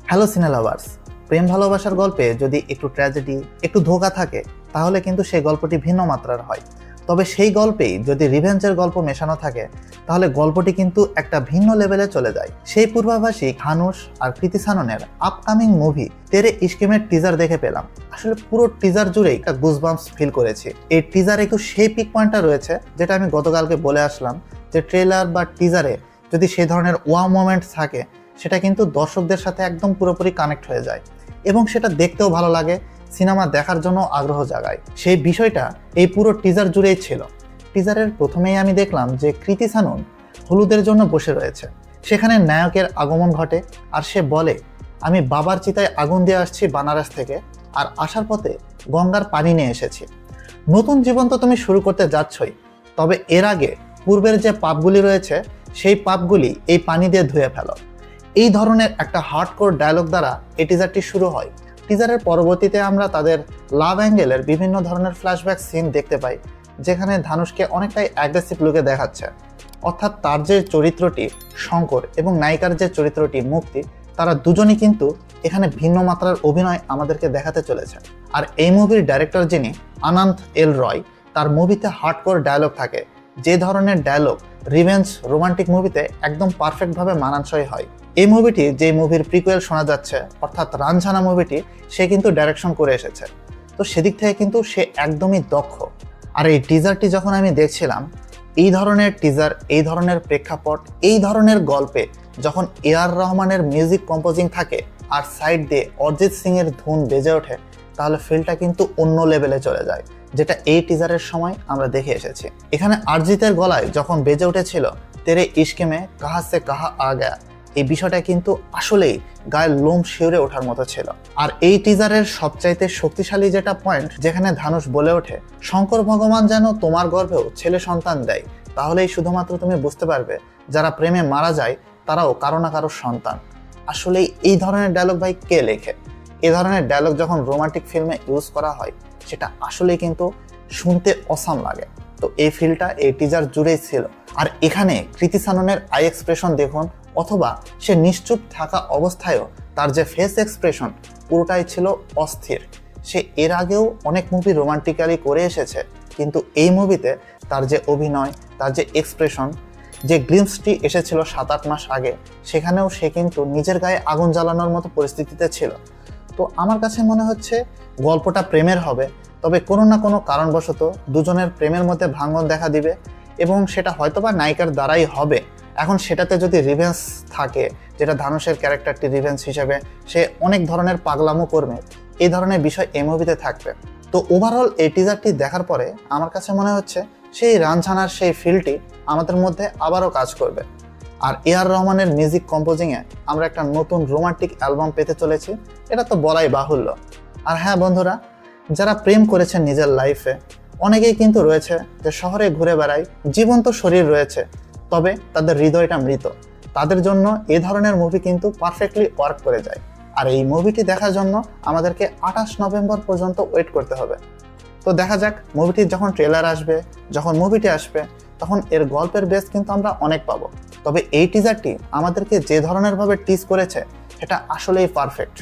Hello সিনে lovers, প্রেম ভালোবাসার গল্পে যদি একটু ট্র্যাজেডি, একটু ধোঁকা থাকে তাহলে কিন্তু সেই গল্পটি ভিন্ন মাত্রার হয়। তবে সেই গল্পেই যদি রিভেঞ্জের গল্প মেশানো থাকে তাহলে গল্পটি কিন্তু একটা ভিন্ন লেভেলে চলে যায়। সেই পূর্বাভাসী ধানুষ আর কৃতি সাননের আপকামিং মুভি তেরে ইশকিমের টিজার দেখে পেলাম। আসলে পুরো টিজার জুড়েই একটা গুজবাম্পস ফিল করেছি। এই টিজারে একটু সেই পিক পয়েন্টটা রয়েছে যেটা আমি গতকালকে বলে আসলাম, যে ট্রেলার বা টিজারে যদি সেই ধরনের ওয়াও মোমেন্টস থাকে সেটা কিন্তু দর্শকদের সাথে একদম পুরোপুরি কানেক্ট হয়ে যায় এবং সেটা দেখতেও ভালো লাগে, সিনেমা দেখার জন্য আগ্রহ জাগায়। সেই বিষয়টা এই পুরো টিজার জুড়েই ছিল। টিজারের প্রথমেই আমি দেখলাম যে কৃতি সানন হলুদের জন্য বসে রয়েছে। সেখানে নায়কের আগমন ঘটে আর সে বলে, আমি বাবার চিতায় আগুন দিয়ে আসছি বানারস থেকে, আর আসার পথে গঙ্গার পানি নিয়ে এসেছি। নতুন জীবন তো তুমি শুরু করতে যাচ্ছই, তবে এর আগে পূর্বের যে পাপগুলি রয়েছে সেই পাপগুলি এই পানি দিয়ে ধুয়ে ফেলো। এই ধরনের একটা হার্ডকোর ডায়লগ দ্বারা এই টিজারটি শুরু হয়। টিজারের পরবর্তীতে আমরা তাদের লাভ অ্যাঙ্গেলের বিভিন্ন ধরনের ফ্ল্যাশব্যাক সিন দেখতে পাই, যেখানে ধানুষকে অনেকটাই অ্যাগ্রেসিভ লুকে দেখাচ্ছে। অর্থাৎ তার যে চরিত্রটি শঙ্কর এবং নায়িকার যে চরিত্রটি মুক্তি, তারা দুজনই কিন্তু এখানে ভিন্ন মাত্রার অভিনয় আমাদেরকে দেখাতে চলেছে। আর এই মুভির ডাইরেক্টর যিনি আনন্ত এল রয়, তার মুভিতে হার্ডকোর ডায়লগ থাকে, যে ধরনের ডায়লগ রিভেঞ্জ রোমান্টিক মুভিতে একদম পারফেক্টভাবে মানানসই হয়। এই মুভিটি যে মুভির প্রিকুয়েল শোনা যাচ্ছে, অর্থাৎ রানঝানা মুভিটি, সে কিন্তু ডাইরেকশন করে এসেছে। তো সেদিক থেকে কিন্তু সে একদমই দক্ষ। আর এই টিজারটি যখন আমি দেখছিলাম, এই ধরনের টিজার, এই ধরনের প্রেক্ষাপট, এই ধরনের গল্পে যখন এআর রহমানের মিউজিক কম্পোজিং থাকে আর সাইড দিয়ে অরিজিৎ সিং এর ধুন বেজে ওঠে, তাহলে ফিলটা কিন্তু অন্য লেভেলে চলে যায়, যেটা এই টিজারের সময় আমরা দেখে এসেছি। এখানে অরিজিতের গলায় যখন বেজে উঠেছিল তেরে ইশকে মে কাহা সে কাহা আ গয়া, এই বিষয়টা কিন্তু আসলেই গায়ের লোম শিউরে ওঠার মতো ছিল। আর এই টিজারের সবচাইতে শক্তিশালী যেটা পয়েন্ট, যেখানে ধানুষ বলে ওঠে, শঙ্কর ভগবান যেন তোমার গর্ভেও ছেলে সন্তান দেয়, তাহলেই শুধুমাত্র তুমি বুঝতে পারবে যারা প্রেমে মারা যায় তারাও কারো না কারো সন্তান। আসলেই এই ধরনের ডায়লগ ভাই কে লেখে? এ ধরনের ডায়লগ যখন রোমান্টিক ফিল্মে ইউজ করা হয় সেটা আসলেই কিন্তু শুনতে অসাম লাগে। তো এই ফিলটা এই টিজার জুড়েই ছিল। আর এখানে কৃতি সাননের আই এক্সপ্রেশন দেখুন, অথবা সে নিশ্চুপ থাকা অবস্থায়ও তার যে ফেস এক্সপ্রেশন, পুরোটাই ছিল অস্থির। সে এর আগেও অনেক মুভি রোমান্টিক্যালি করে এসেছে, কিন্তু এই মুভিতে তার যে অভিনয়, তার যে এক্সপ্রেশন, যে গ্লিমসটি এসেছিল 7-8 মাস আগে, সেখানেও সে কিন্তু নিজের গায়ে আগুন জ্বালানোর মতো পরিস্থিতিতে ছিল। তো আমার কাছে মনে হচ্ছে গল্পটা প্রেমের হবে, তবে কোনো না কোনো কারণবশত দুজনের প্রেমের মধ্যে ভাঙন দেখা দিবে এবং সেটা হয়তোবা নায়িকার দ্বারাই হবে। এখন সেটাতে যদি রিভেঞ্জ থাকে, যেটা ধানুষের ক্যারেক্টারটি রিভেঞ্জ হিসেবে সে অনেক ধরনের পাগলামো করবে, এই ধরনের বিষয় এই মুভিতে থাকবে। তো ওভারঅল এই টিজারটি দেখার পরে আমার কাছে মনে হচ্ছে সেই রানঝানার সেই ফিলটি আমাদের মধ্যে আবারও কাজ করবে। আর এআর রহমানের মিউজিক কম্পোজিংয়ে আমরা একটা নতুন রোমান্টিক অ্যালবাম পেতে চলেছি, এটা তো বলাই বাহুল্য। আর হ্যাঁ বন্ধুরা, যারা প্রেম করেছেন নিজের লাইফে, অনেকেই কিন্তু রয়েছে যে শহরে ঘুরে বেড়ায়, জীবন্ত শরীর রয়েছে, তবে তাদের হৃদয়টা মৃত। তাদের জন্য এ ধরনের মুভি কিন্তু পারফেক্টলি ওয়ার্ক করে যায়। আর এই মুভিটি দেখার জন্য আমাদেরকে 28 নভেম্বর পর্যন্ত ওয়েট করতে হবে। তো দেখা যাক, মুভিটির যখন ট্রেলার আসবে, যখন মুভিটি আসবে, তখন এর গল্পের বেস কিন্তু আমরা অনেক পাবো। তবে এই টিজারটি আমাদেরকে যে ধরনের ভাবে টিজ করেছে সেটা আসলেই পারফেক্ট।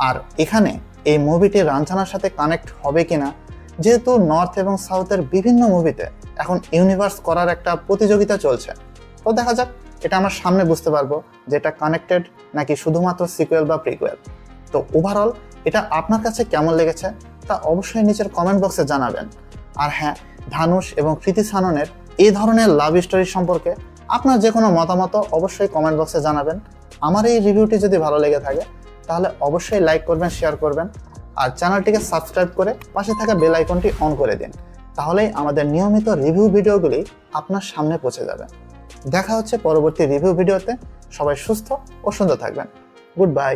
আর এখানে এই মুভিটি রানঝানার সাথে কানেক্ট হবে কিনা, যেহেতু নর্থ এবং সাউথের বিভিন্ন মুভিতে এখন ইউনিভার্স করার একটা প্রতিযোগিতা চলছে, তো দেখা যাক, এটা আমরা সামনে বুঝতে পারবো যে এটা কানেক্টেড নাকি শুধুমাত্র সিকুয়েল বা প্রিকুয়েল। তো ওভারঅল এটা আপনার কাছে কেমন লেগেছে তা অবশ্যই নিচের কমেন্ট বক্সে জানাবেন। আর হ্যাঁ, ধানুষ এবং কৃতি সাননের এই ধরনের লাভ স্টোরি সম্পর্কে আপনার যে কোনো মতামত অবশ্যই কমেন্ট বক্সে জানাবেন। আমার এই রিভিউটি যদি ভালো লেগে থাকে তাহলে অবশ্যই লাইক করবেন, শেয়ার করবেন, আর চ্যানেলটিকে সাবস্ক্রাইব করে পাশে থাকা বেল আইকনটি অন করে দিন। তাহলেই আমাদের নিয়মিত রিভিউ ভিডিওগুলি আপনার সামনে পৌঁছে যাবে। দেখা হচ্ছে পরবর্তী রিভিউ ভিডিওতে। সবাই সুস্থ ও সুন্দর থাকবেন। Good bye.